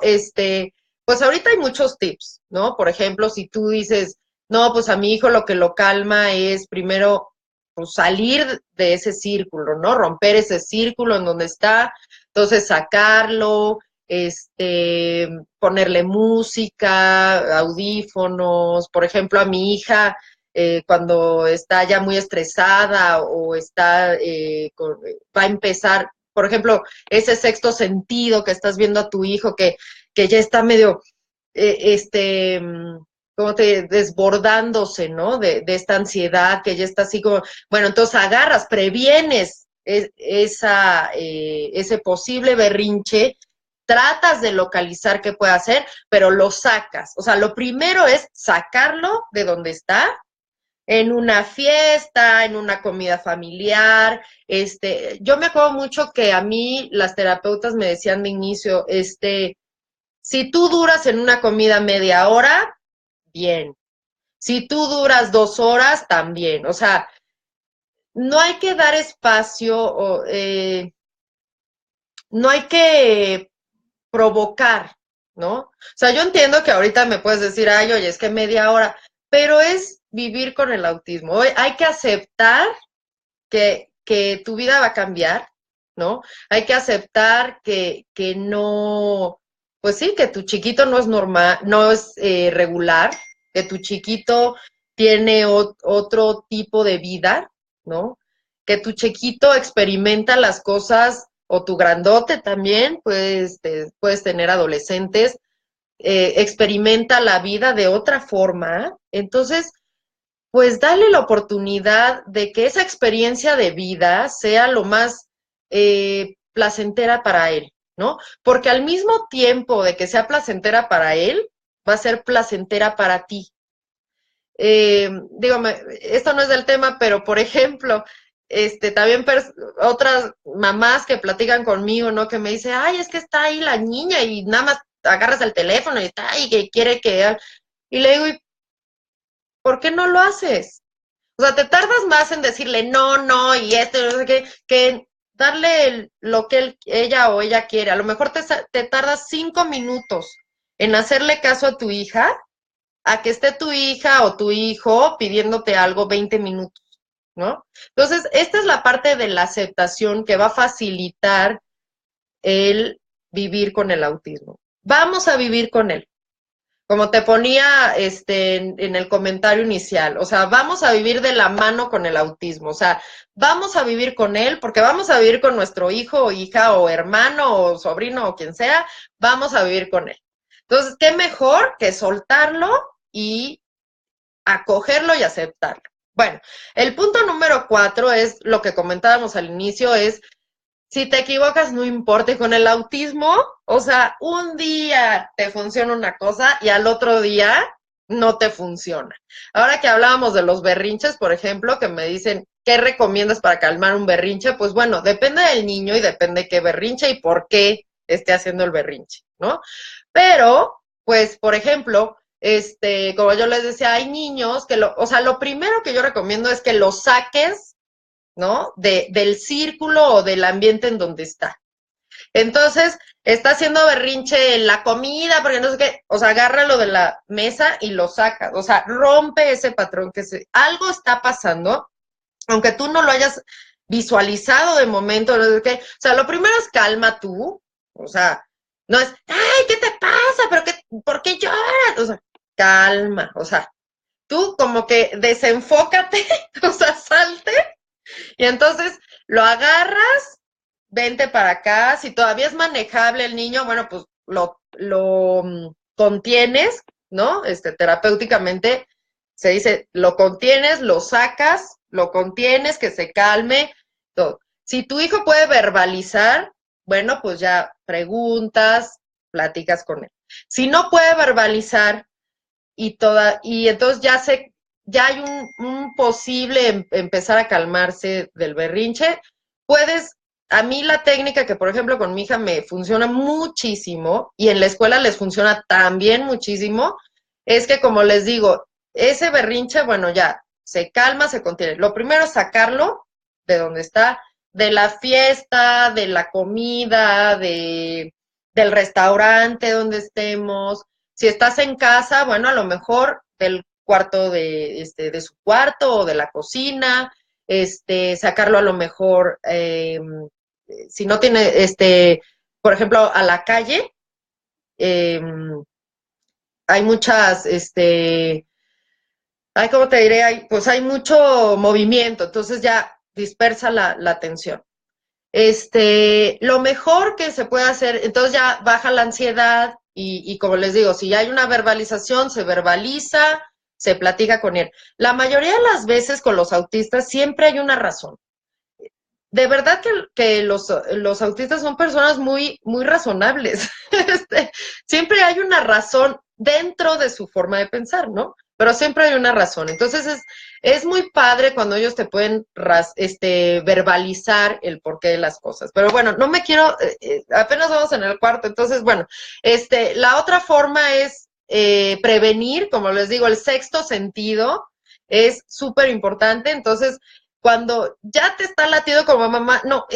pues ahorita hay muchos tips, ¿no? Por ejemplo, si tú dices, no, pues a mi hijo lo que lo calma es primero pues, salir de ese círculo, ¿no? Romper ese círculo en donde está, entonces sacarlo, ponerle música, audífonos, por ejemplo, a mi hija, cuando está ya muy estresada o va a empezar, por ejemplo, ese sexto sentido que estás viendo a tu hijo que ya está medio, como te desbordándose, ¿no? De esta ansiedad que ya está así como, bueno, entonces agarras, previenes ese posible berrinche, tratas de localizar qué puede hacer, pero lo sacas. O sea, lo primero es sacarlo de donde está, en una fiesta, en una comida familiar. Yo me acuerdo mucho que a mí las terapeutas me decían de inicio, si tú duras en una comida media hora, bien. Si tú duras 2 horas, también. O sea, no hay que dar espacio, no hay que provocar, ¿no? O sea, yo entiendo que ahorita me puedes decir, ay, oye, es que media hora, pero es vivir con el autismo. Hoy hay que aceptar que tu vida va a cambiar, ¿no? Hay que aceptar que no, pues sí, que tu chiquito no es normal, no es regular, que tu chiquito tiene otro tipo de vida, ¿no? Que tu chiquito experimenta las cosas, o tu grandote también, pues puedes tener adolescentes, experimenta la vida de otra forma. Entonces, pues dale la oportunidad de que esa experiencia de vida sea lo más placentera para él, ¿no? Porque al mismo tiempo de que sea placentera para él, va a ser placentera para ti. Dígame, esto no es del tema, pero por ejemplo, también otras mamás que platican conmigo, ¿no? Que me dicen, ay, es que está ahí la niña y nada más agarras el teléfono y está ahí que quiere que... Y le digo, ¿y por qué no lo haces? O sea, te tardas más en decirle no, no, y esto, no sé qué, que darle lo que ella o ella quiere. A lo mejor te tardas 5 minutos en hacerle caso a tu hija, a que esté tu hija o tu hijo pidiéndote algo 20 minutos, ¿no? Entonces, esta es la parte de la aceptación que va a facilitar el vivir con el autismo. Vamos a vivir con él, como te ponía en el comentario inicial, o sea, vamos a vivir de la mano con el autismo, o sea, vamos a vivir con él, porque vamos a vivir con nuestro hijo o hija o hermano o sobrino o quien sea, vamos a vivir con él. Entonces, ¿qué mejor que soltarlo y acogerlo y aceptarlo? Bueno, el punto número 4 es lo que comentábamos al inicio, es si te equivocas, no importa. Y con el autismo, o sea, un día te funciona una cosa y al otro día no te funciona. Ahora que hablábamos de los berrinches, por ejemplo, que me dicen, ¿qué recomiendas para calmar un berrinche? Pues bueno, depende del niño y depende qué berrinche y por qué esté haciendo el berrinche, ¿no? Pero, pues, por ejemplo, como yo les decía, hay niños que o sea, lo primero que yo recomiendo es que los saques, ¿no? Del círculo o del ambiente en donde está. Entonces, está haciendo berrinche en la comida, porque no sé qué, o sea, agárralo de la mesa y lo saca, o sea, rompe ese patrón algo está pasando, aunque tú no lo hayas visualizado de momento, no sé qué, o sea, lo primero es calma tú, o sea, no es, ay, ¿qué te pasa? ¿Pero qué, por qué lloras? O sea, calma, o sea, tú como que desenfócate, o sea, salte y entonces lo agarras, vente para acá, si todavía es manejable el niño, bueno, pues lo contienes, ¿no? Terapéuticamente se dice, lo contienes, lo sacas, lo contienes, que se calme, todo. Si tu hijo puede verbalizar, bueno, pues ya preguntas, platicas con él. Si no puede verbalizar y entonces ya hay un posible empezar a calmarse del berrinche. A mí la técnica que, por ejemplo, con mi hija me funciona muchísimo y en la escuela les funciona también muchísimo, es que, como les digo, ese berrinche, bueno, ya se calma, se contiene. Lo primero es sacarlo de donde está, de la fiesta, de la comida, del restaurante donde estemos. Si estás en casa, bueno, a lo mejor del cuarto de su cuarto o de la cocina, sacarlo a lo mejor, si no tiene, por ejemplo, a la calle, eh, hay muchas, ¿cómo te diré? Pues hay mucho movimiento, entonces ya dispersa la atención. Lo mejor que se puede hacer, entonces ya baja la ansiedad y como les digo, si ya hay una verbalización, se verbaliza, se platica con él. La mayoría de las veces con los autistas siempre hay una razón. De verdad que los autistas son personas muy, muy razonables. Siempre hay una razón dentro de su forma de pensar, ¿no? Pero siempre hay una razón. Entonces es muy padre cuando ellos te pueden verbalizar el porqué de las cosas. Pero bueno, no me quiero, apenas vamos en el cuarto. Entonces, bueno, la otra forma es prevenir, como les digo, el sexto sentido es súper importante. Entonces, cuando ya te está latido como mamá, no,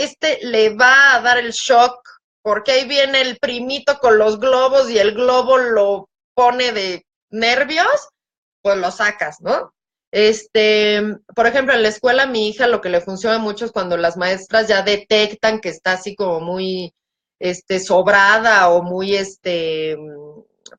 le va a dar el shock, porque ahí viene el primito con los globos y el globo lo pone de nervios, pues lo sacas, ¿no? Por ejemplo, en la escuela, mi hija lo que le funciona mucho es cuando las maestras ya detectan que está así como muy, sobrada o muy,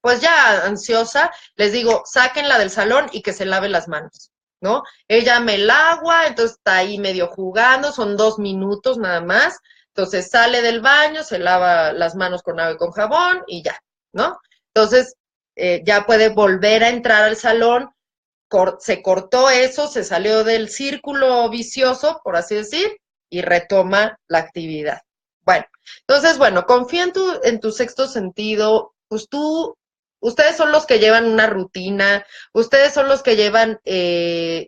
pues ya ansiosa, les digo, sáquenla del salón y que se lave las manos, ¿no? Ella me el agua, entonces está ahí medio jugando, son 2 minutos nada más, entonces sale del baño, se lava las manos con agua y con jabón y ya, ¿no? Entonces, ya puede volver a entrar al salón, se cortó eso, se salió del círculo vicioso, por así decir, y retoma la actividad. Bueno, entonces, bueno, confía en tu sexto sentido, pues ustedes son los que llevan una rutina, ustedes son los que llevan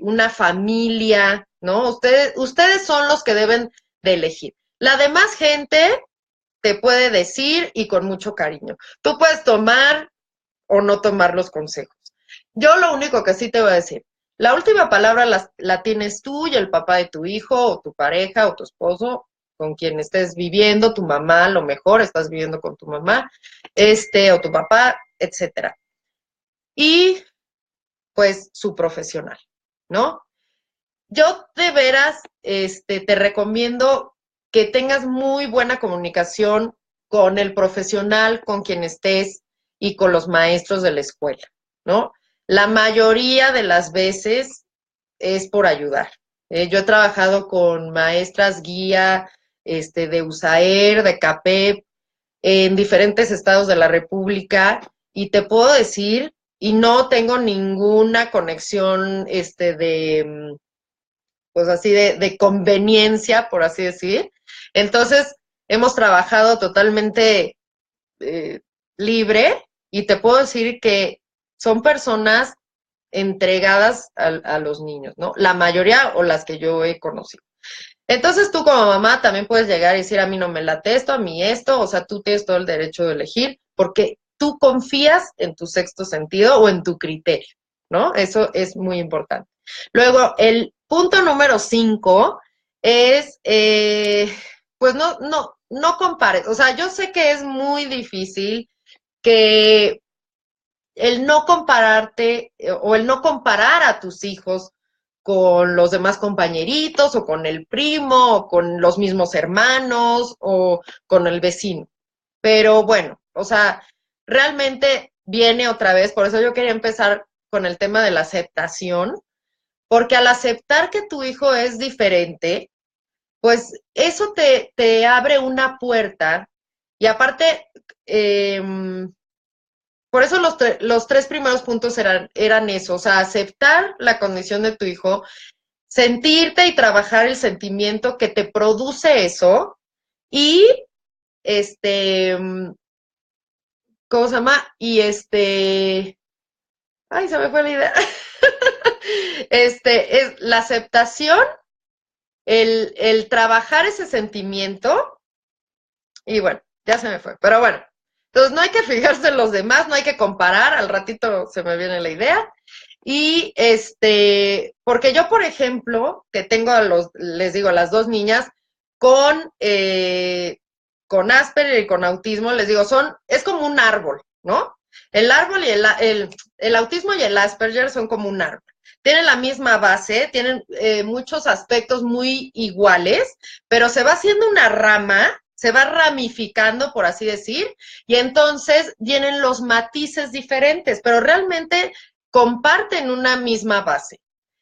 una familia, ¿no? Ustedes son los que deben de elegir. La demás gente te puede decir y con mucho cariño. Tú puedes tomar o no tomar los consejos. Yo lo único que sí te voy a decir, la última palabra la tienes tú y el papá de tu hijo o tu pareja o tu esposo con quien estés viviendo, tu mamá, a lo mejor estás viviendo con tu mamá, o tu papá, etcétera. Y pues su profesional, ¿no? Yo de veras, te recomiendo que tengas muy buena comunicación con el profesional, con quien estés y con los maestros de la escuela, ¿no? La mayoría de las veces es por ayudar. Yo he trabajado con maestras guía, de USAER, de CAPEP, en diferentes estados de la República, y te puedo decir, y no tengo ninguna conexión, pues así de conveniencia, por así decir. Entonces, hemos trabajado totalmente eh, libre, y te puedo decir que son personas entregadas a los niños, ¿no? La mayoría o las que yo he conocido. Entonces tú como mamá también puedes llegar y decir, a mí no me late esto, a mí esto, o sea, tú tienes todo el derecho de elegir porque tú confías en tu sexto sentido o en tu criterio, ¿no? Eso es muy importante. Luego, el punto número 5 es, pues no compares. O sea, yo sé que es muy difícil que el no compararte o el no comparar a tus hijos con los demás compañeritos o con el primo o con los mismos hermanos o con el vecino. Pero bueno, o sea, realmente viene otra vez, por eso yo quería empezar con el tema de la aceptación, porque al aceptar que tu hijo es diferente, pues eso te abre una puerta y aparte, eh, por eso los 3 primeros puntos eran eso, o sea, aceptar la condición de tu hijo, sentirte y trabajar el sentimiento que te produce eso y, ¿cómo se llama? Y ay, se me fue la idea. Es la aceptación, el trabajar ese sentimiento y bueno, ya se me fue, pero bueno. Entonces no hay que fijarse en los demás, no hay que comparar, al ratito se me viene la idea. Y porque yo, por ejemplo, que tengo les digo, a las 2 niñas con Asperger y con autismo, les digo, es como un árbol, ¿no? El árbol y el autismo y el Asperger son como un árbol. Tienen la misma base, tienen muchos aspectos muy iguales, pero se va haciendo una rama, se va ramificando, por así decir, y entonces vienen los matices diferentes, pero realmente comparten una misma base.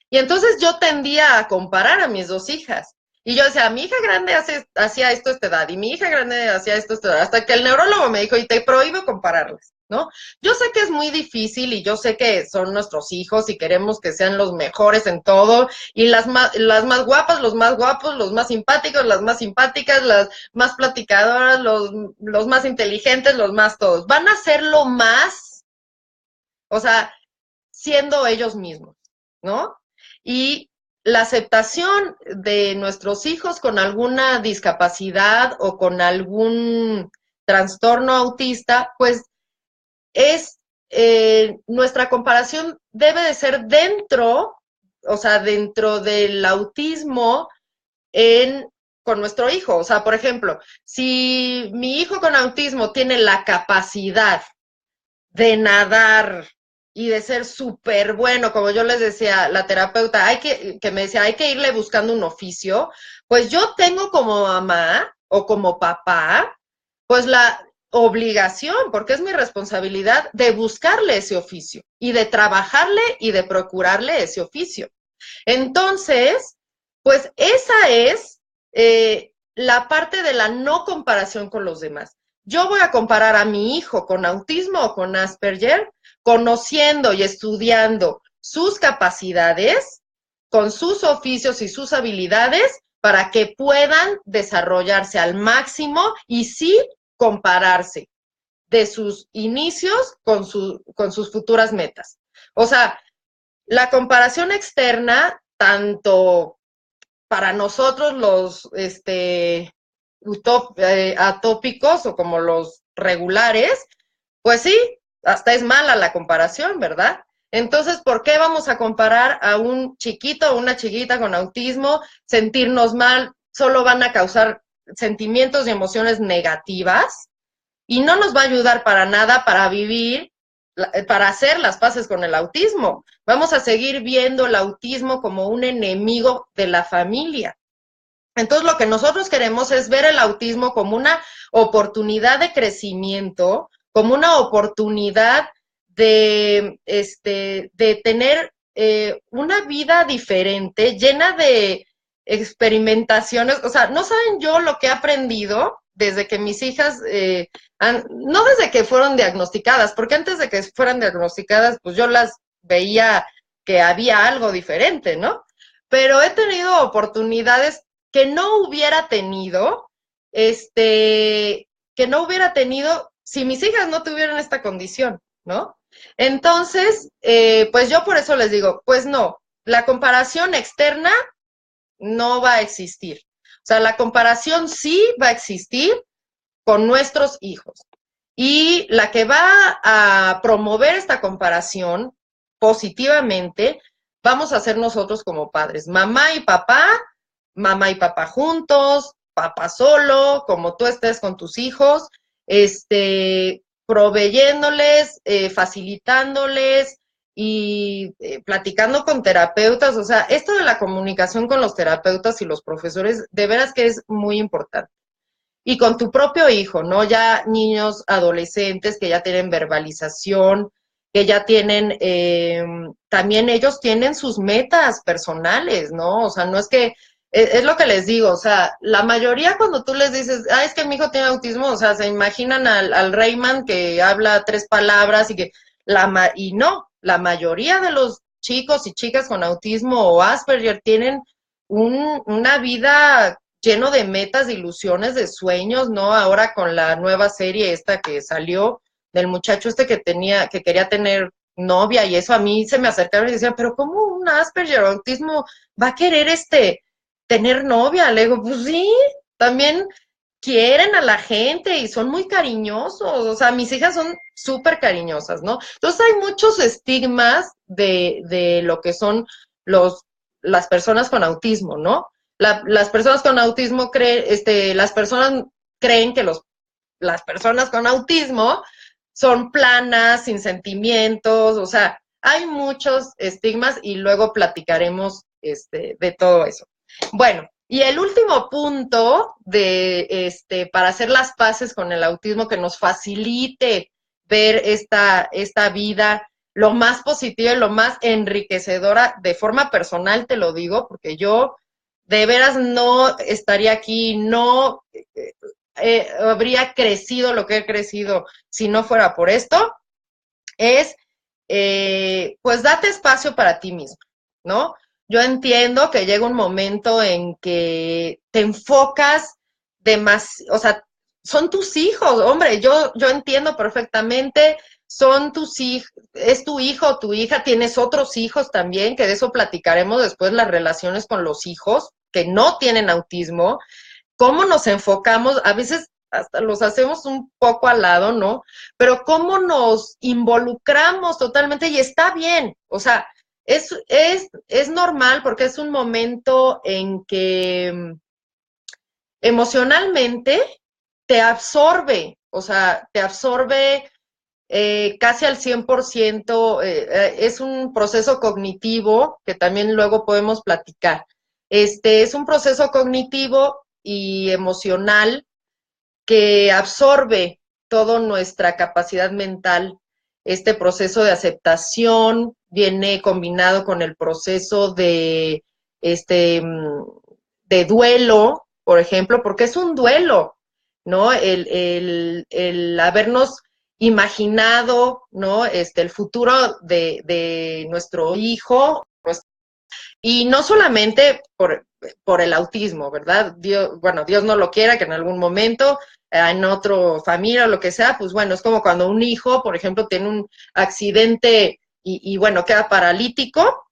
Y entonces yo tendía a comparar a mis 2 hijas. Y yo decía, mi hija grande hacía esto a esta edad, y mi hija grande hacía esto a esta edad, hasta que el neurólogo me dijo, y te prohíbo compararlas, ¿no? Yo sé que es muy difícil, y yo sé que son nuestros hijos, y queremos que sean los mejores en todo, y las más guapas, los más guapos, los más simpáticos, las más simpáticas, las más platicadoras, los más inteligentes, los más todos. Van a ser lo más, o sea, siendo ellos mismos, ¿no? Y la aceptación de nuestros hijos con alguna discapacidad o con algún trastorno autista, pues es nuestra comparación debe de ser dentro, o sea, dentro del autismo con nuestro hijo. O sea, por ejemplo, si mi hijo con autismo tiene la capacidad de nadar y de ser súper bueno, como yo les decía, la terapeuta, que me decía, hay que irle buscando un oficio, pues yo tengo como mamá o como papá, pues la obligación, porque es mi responsabilidad de buscarle ese oficio y de trabajarle y de procurarle ese oficio. Entonces, pues esa es la parte de la no comparación con los demás. Yo voy a comparar a mi hijo con autismo o con Asperger, conociendo y estudiando sus capacidades, con sus oficios y sus habilidades, para que puedan desarrollarse al máximo y sí compararse de sus inicios con sus futuras metas. O sea, la comparación externa, tanto para nosotros los atópicos o como los regulares, pues sí, hasta es mala la comparación, ¿verdad? Entonces, ¿por qué vamos a comparar a un chiquito o una chiquita con autismo? Sentirnos mal, solo van a causar sentimientos y emociones negativas y no nos va a ayudar para nada para vivir, para hacer las paces con el autismo. Vamos a seguir viendo el autismo como un enemigo de la familia. Entonces, lo que nosotros queremos es ver el autismo como una oportunidad de crecimiento, como una oportunidad de tener una vida diferente, llena de experimentaciones. O sea, no saben yo lo que he aprendido desde que mis hijas, no desde que fueron diagnosticadas, porque antes de que fueran diagnosticadas, pues yo las veía que había algo diferente, ¿no? Pero he tenido oportunidades que no hubiera tenido, que no hubiera tenido si mis hijas no tuvieran esta condición, ¿no? Entonces, pues yo por eso les digo, pues no, la comparación externa no va a existir. O sea, la comparación sí va a existir con nuestros hijos. Y la que va a promover esta comparación positivamente, vamos a ser nosotros como padres, mamá y papá juntos, papá solo, como tú estés con tus hijos, proveyéndoles, facilitándoles y platicando con terapeutas. O sea, esto de la comunicación con los terapeutas y los profesores, de veras que es muy importante. Y con tu propio hijo, ¿no? Ya niños, adolescentes que ya tienen verbalización, que ya tienen, también ellos tienen sus metas personales, ¿no? O sea, no es que, es lo que les digo, o sea, la mayoría cuando tú les dices, ah, es que mi hijo tiene autismo, o sea, se imaginan al Rayman que habla 3 palabras y no, la mayoría de los chicos y chicas con autismo o Asperger tienen una vida lleno de metas, de ilusiones, de sueños, ¿no? Ahora con la nueva serie esta que salió del muchacho que quería tener novia y eso, a mí se me acercaron y decían, pero ¿cómo un Asperger o autismo va a querer tener novia? Le digo, pues sí, también quieren a la gente y son muy cariñosos. O sea, mis hijas son súper cariñosas, ¿no? Entonces hay muchos estigmas de lo que son las personas con autismo, ¿no? Las personas con autismo las personas creen que las personas con autismo son planas, sin sentimientos. O sea, hay muchos estigmas y luego platicaremos de todo eso. Bueno, y el último punto para hacer las paces con el autismo, que nos facilite ver esta vida lo más positiva y lo más enriquecedora de forma personal, te lo digo, porque yo de veras no estaría aquí, no habría crecido lo que he crecido si no fuera por esto, es pues date espacio para ti mismo, ¿no? Yo entiendo que llega un momento en que te enfocas demasiado, o sea, son tus hijos, hombre, yo entiendo perfectamente, son tus hijos, es tu hijo o tu hija, tienes otros hijos también, que de eso platicaremos después, las relaciones con los hijos que no tienen autismo, cómo nos enfocamos, a veces hasta los hacemos un poco al lado, ¿no? Pero cómo nos involucramos totalmente y está bien, o sea, es normal porque es un momento en que emocionalmente te absorbe, o sea, te absorbe casi al 100%, es un proceso cognitivo que también luego podemos platicar. Es un proceso cognitivo y emocional que absorbe toda nuestra capacidad mental. Este proceso de aceptación viene combinado con el proceso este, de duelo, por ejemplo, porque es un duelo, ¿no? El habernos imaginado, ¿no? El futuro de nuestro hijo, y no solamente por el autismo, ¿verdad? Dios, bueno, Dios no lo quiera, que en algún momento, en otro familia o lo que sea, pues bueno, es como cuando un hijo, por ejemplo, tiene un accidente y bueno, queda paralítico,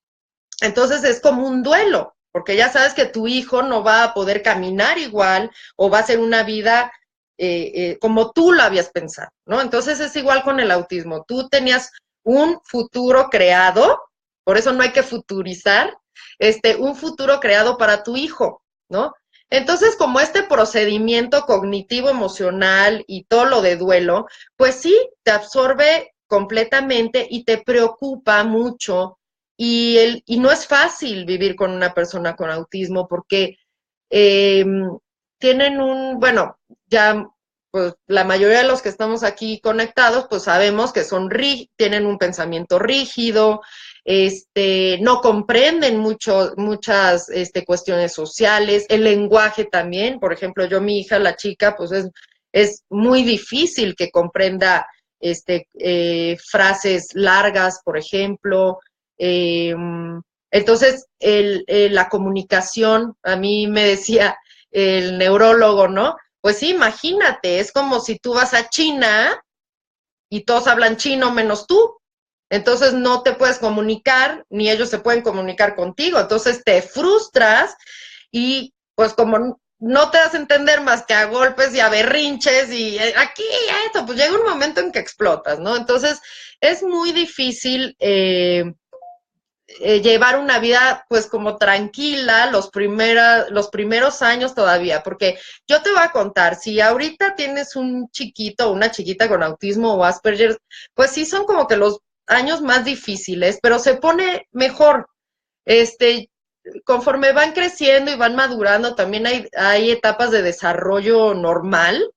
entonces es como un duelo, porque ya sabes que tu hijo no va a poder caminar igual o va a ser una vida como tú lo habías pensado, ¿no? Entonces es igual con el autismo. Tú tenías un futuro creado, por eso no hay que futurizar, un futuro creado para tu hijo, ¿no? Entonces, como este procedimiento cognitivo, emocional y todo lo de duelo, pues sí, te absorbe completamente y te preocupa mucho y no es fácil vivir con una persona con autismo porque eh, tienen bueno, ya pues la mayoría de los que estamos aquí conectados, pues sabemos que tienen un pensamiento rígido, no comprenden muchas cuestiones sociales, el lenguaje también, por ejemplo, mi hija, la chica, pues es muy difícil que comprenda frases largas, por ejemplo, eh, entonces, la comunicación, a mí me decía el neurólogo, ¿no? Pues sí, imagínate, es como si tú vas a China y todos hablan chino menos tú. Entonces no te puedes comunicar, ni ellos se pueden comunicar contigo. Entonces te frustras y pues como no te das a entender más que a golpes y a berrinches y aquí y esto, pues llega un momento en que explotas, ¿no? Entonces es muy difícil llevar una vida pues como tranquila los primeros años todavía, porque yo te voy a contar, si ahorita tienes un chiquito o una chiquita con autismo o Asperger, pues sí son como que los años más difíciles, pero se pone mejor. Este, Conforme van creciendo y van madurando, también hay etapas de desarrollo normal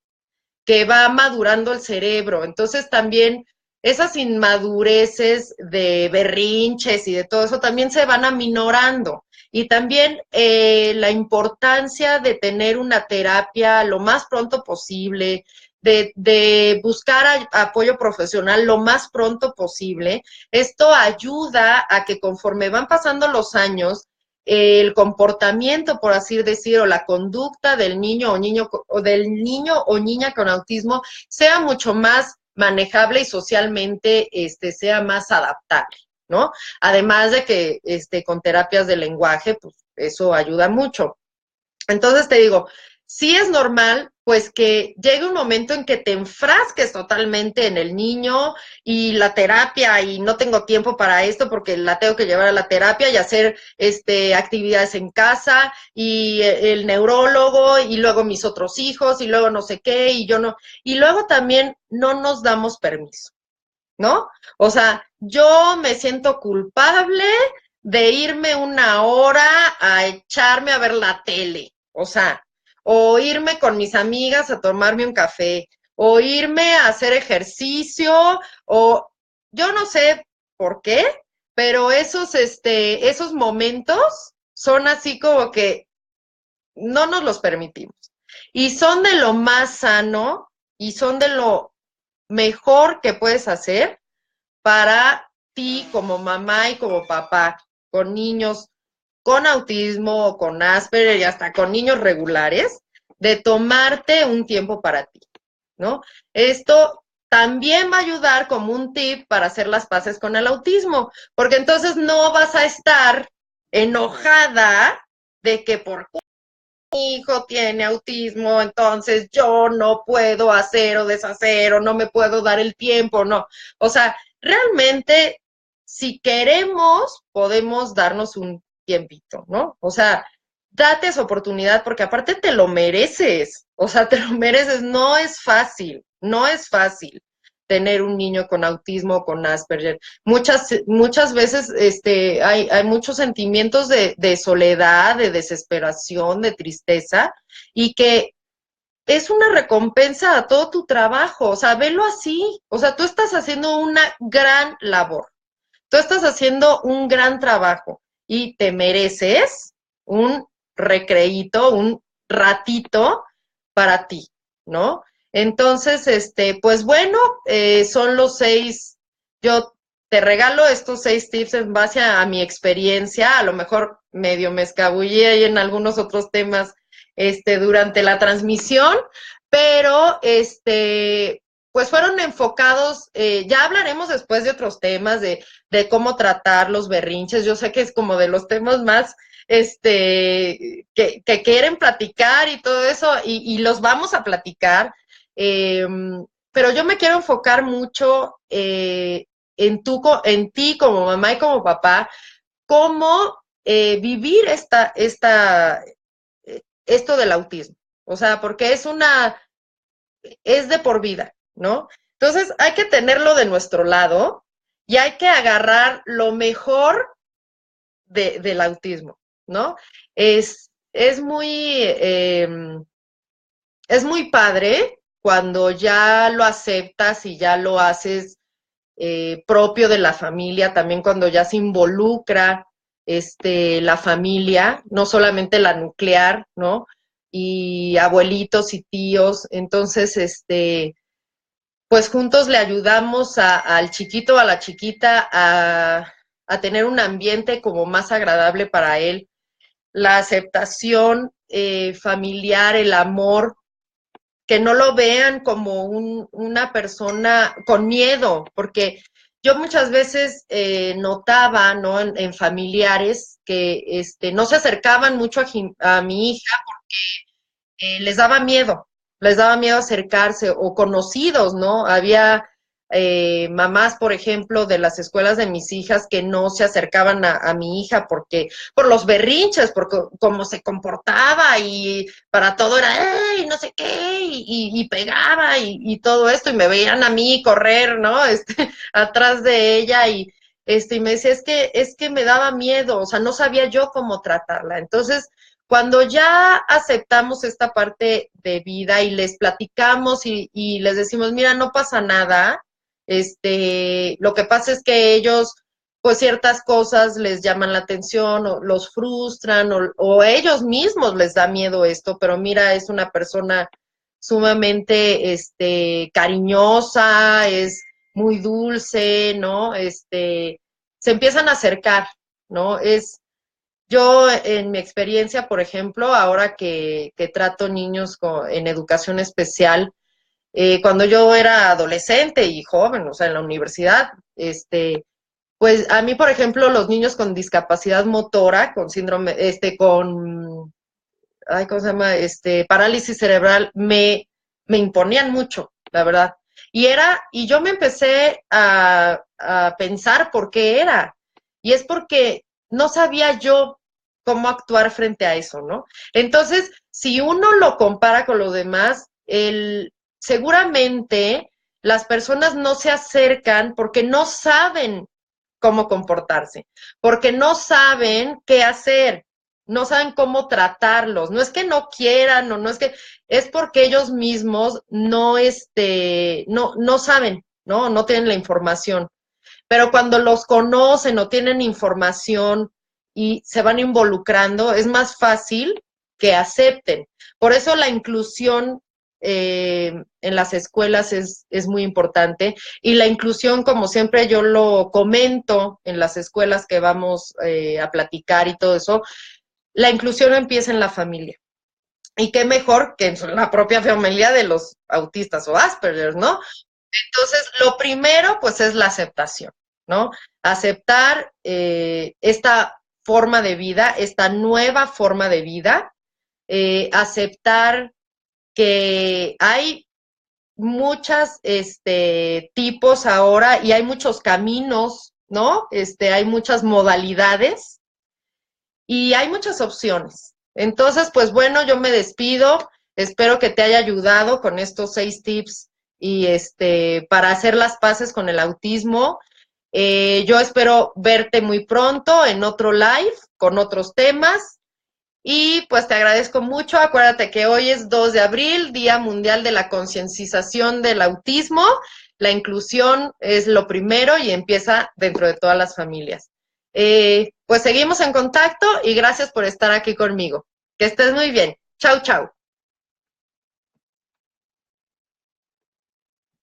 que va madurando el cerebro. Entonces también esas inmadureces de berrinches y de todo eso también se van aminorando. Y también la importancia de tener una terapia lo más pronto posible, de buscar apoyo profesional lo más pronto posible. Esto ayuda a que conforme van pasando los años, el comportamiento, por así decir, o la conducta del niño o niña con autismo sea mucho más manejable y socialmente sea más adaptable, ¿no? Además de que con terapias de lenguaje, pues eso ayuda mucho. Entonces te digo, sí es normal, pues que llegue un momento en que te enfrasques totalmente en el niño y la terapia y no tengo tiempo para esto porque la tengo que llevar a la terapia y hacer actividades en casa y el neurólogo y luego mis otros hijos y luego no sé qué y yo no. Y luego también no nos damos permiso, ¿no? O sea, yo me siento culpable de irme una hora a echarme a ver la tele, o sea, o irme con mis amigas a tomarme un café, o irme a hacer ejercicio, o yo no sé por qué, pero esos momentos son así como que no nos los permitimos. Y son de lo más sano y son de lo mejor que puedes hacer para ti como mamá y como papá con niños con autismo o con Asperger y hasta con niños regulares, de tomarte un tiempo para ti, ¿no? Esto también va a ayudar como un tip para hacer las paces con el autismo, porque entonces no vas a estar enojada de que por hijo tiene autismo, entonces yo no puedo hacer o deshacer o no me puedo dar el tiempo, no. O sea, realmente, si queremos, podemos darnos un tiempito, ¿no? O sea, date esa oportunidad porque aparte te lo mereces, o sea, te lo mereces, no es fácil, no es fácil tener un niño con autismo o con Asperger. Muchas veces hay muchos sentimientos de soledad, de desesperación, de tristeza, y que es una recompensa a todo tu trabajo. O sea, velo así. O sea, tú estás haciendo una gran labor. Tú estás haciendo un gran trabajo y te mereces un recreíto, un ratito para ti, ¿no? Entonces, pues bueno, son los 6, yo te regalo estos 6 tips en base a mi experiencia, a lo mejor medio me escabullí ahí en algunos otros temas, durante la transmisión, pero, pues fueron enfocados, ya hablaremos después de otros temas, de cómo tratar los berrinches. Yo sé que es como de los temas más que quieren platicar y todo eso, y los vamos a platicar. Eh, pero yo me quiero enfocar mucho en ti como mamá y como papá, cómo vivir esto del autismo. O sea, porque es de por vida, ¿no? Entonces hay que tenerlo de nuestro lado y hay que agarrar lo mejor del autismo, ¿no? Es es muy padre cuando ya lo aceptas y ya lo haces propio de la familia, también cuando ya se involucra la familia, no solamente la nuclear, ¿no? Y abuelitos y tíos, entonces, pues juntos le ayudamos al chiquito o a la chiquita a tener un ambiente como más agradable para él, la aceptación familiar, el amor, que no lo vean como una persona con miedo, porque yo muchas veces notaba, ¿no? En familiares que no se acercaban mucho a mi hija les daba miedo acercarse, o conocidos, ¿no? Había mamás, por ejemplo, de las escuelas de mis hijas que no se acercaban a mi hija por los berrinches, porque cómo se comportaba y para todo era, ¡ay, no sé qué! Y pegaba y todo esto, y me veían a mí correr, ¿no? Atrás de ella y me decía, es que me daba miedo, o sea, no sabía yo cómo tratarla. Entonces, cuando ya aceptamos esta parte de vida y les platicamos y les decimos, mira, no pasa nada, lo que pasa es que ellos, pues ciertas cosas les llaman la atención o los frustran o ellos mismos les da miedo esto, pero mira, es una persona sumamente, cariñosa, es muy dulce, ¿no? Se empiezan a acercar, ¿no? Yo, en mi experiencia, por ejemplo, ahora que trato niños en educación especial, cuando yo era adolescente y joven, o sea, en la universidad, pues a mí, por ejemplo, los niños con discapacidad motora, con síndrome, ay, ¿cómo se llama? Parálisis cerebral, me imponían mucho, la verdad. Y yo me empecé a pensar por qué era. Y es porque no sabía yo cómo actuar frente a eso, ¿no? Entonces, si uno lo compara con los demás, seguramente las personas no se acercan porque no saben cómo comportarse, porque no saben qué hacer, no saben cómo tratarlos. No es que no quieran o no es que, es porque ellos mismos no saben, ¿no? No tienen la información. Pero cuando los conocen o tienen información y se van involucrando, es más fácil que acepten. Por eso la inclusión en las escuelas es muy importante, y la inclusión, como siempre yo lo comento en las escuelas que vamos a platicar y todo eso, la inclusión empieza en la familia. Y qué mejor que en la propia familia de los autistas o Asperger, ¿no? Entonces, lo primero, pues, es la aceptación, ¿no? Aceptar esta forma de vida, esta nueva forma de vida, aceptar que hay muchas tipos ahora y hay muchos caminos, ¿no? Hay muchas modalidades y hay muchas opciones. Entonces, pues bueno, yo me despido. Espero que te haya ayudado con estos 6 tips y para hacer las paces con el autismo. Yo espero verte muy pronto en otro live con otros temas. Y pues te agradezco mucho. Acuérdate que hoy es 2 de abril, Día Mundial de la Concientización del Autismo. La inclusión es lo primero y empieza dentro de todas las familias. Pues seguimos en contacto y gracias por estar aquí conmigo. Que estés muy bien. Chau, chau.